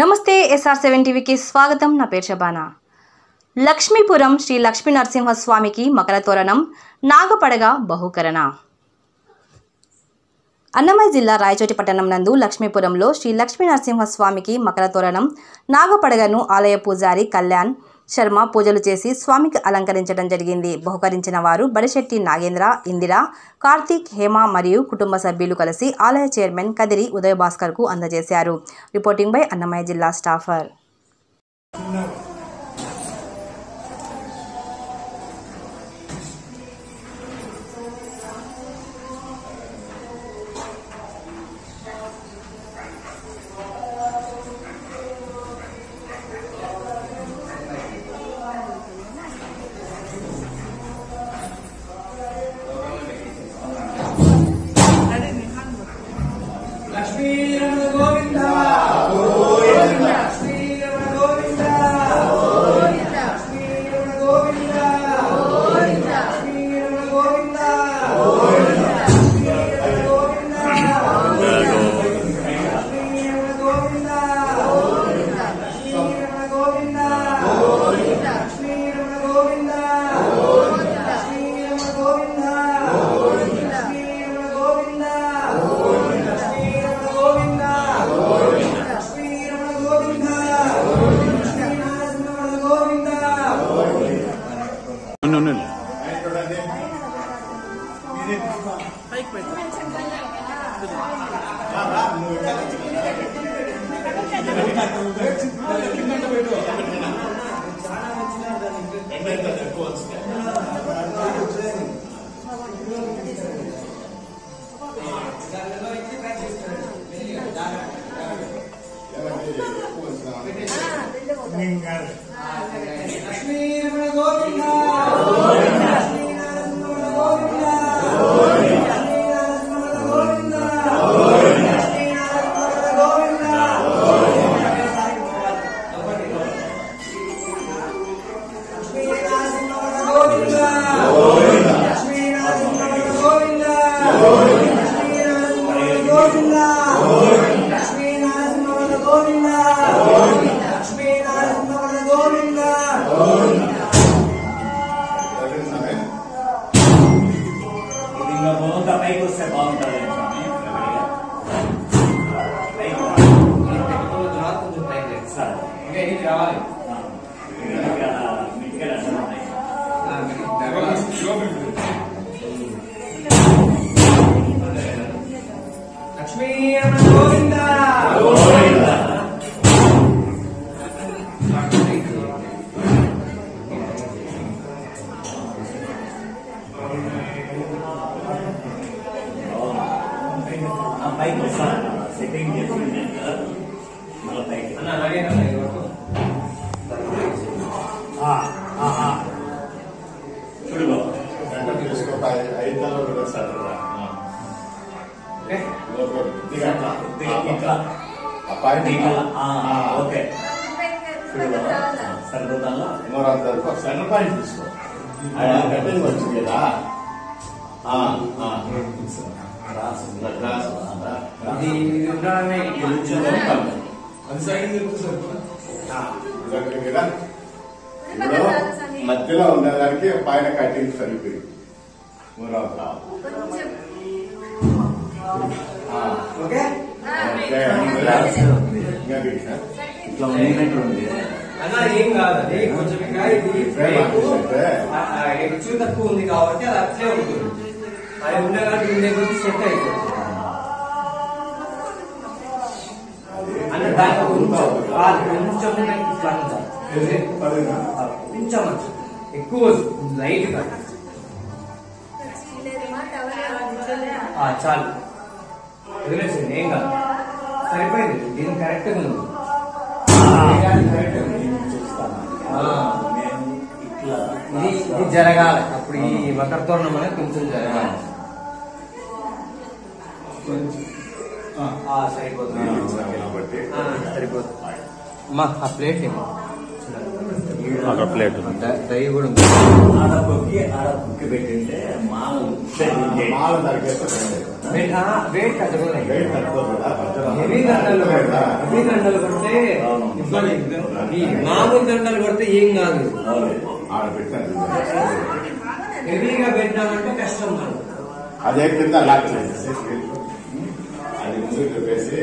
నమస్తే SR7 టీవీకి స్వాగతం. నా పేరు శబానా. లక్ష్మీపురం శ్రీ లక్ష్మీ నరసింహస్వామికి మకర తోరణం, నాగపడగ బహుకరణ. అన్నమయ్య జిల్లా రాయచోటి పట్టణం నందు లక్ష్మీపురంలో శ్రీ లక్ష్మీ నరసింహస్వామికి మకర తోరణం, నాగపడగను ఆలయ పూజారి కళ్యాణ్ శర్మ పూజలు చేసి స్వామికి అలంకరించడం జరిగింది. బహుకరించిన వారు బడిశెట్టి నాగేంద్ర, ఇందిరా, కార్తీక్, హేమ మరియు కుటుంబ సభ్యులు కలిసి ఆలయ చైర్మన్ కదిరి ఉదయ భాస్కర్ కు అందజేశారు. రిపోర్టింగ్ బై అన్నమయ్య జిల్లా స్టాఫర్. మధ్యలో ఉండడానికి పైన కట్టింగ్ సరిపోయి ఇట్లా ఉంది ఏం కాదు. అది కొంచెం హెచ్చు తక్కువ ఉంది కాబట్టి అది అట్లే ఉంటుంది. అది ఉండగానే ఉండే కొద్ది సెట్ అయిపోతుంది. అంటే దానికి కొంచెం ఎక్కువ లైట్ గా చాలు వదిలేసింది, ఏం కాదు, సరిపోయింది. దీనికి కరెక్ట్ గా ఉంది. ఇది జరగాలి. అప్పుడు ఈ మకర తోరణం అనేది కొంచెం జరగాలి. సరిపోతుంది. అమ్మా ఆ ప్లేట్ ఏమో అక్కడ ప్లేట్ దయ కూడా ఆడ కుక్కి పెట్టింటే మాల మాల తగ్గేస్తే వెయిట్ కట్టుకోలేదు వెయిట్ తక్కువ కదా, హెవీ దండలు కొడితే ఇబ్బంది. ఈ మామూలు దండలు కొడితే ఏం కాదు. ఆడ పెట్టారు. హెవీగా పెట్టామంటే కష్టం మనకు. అదే కింద లాక్ చేసేసి అది ముందుకు వేసి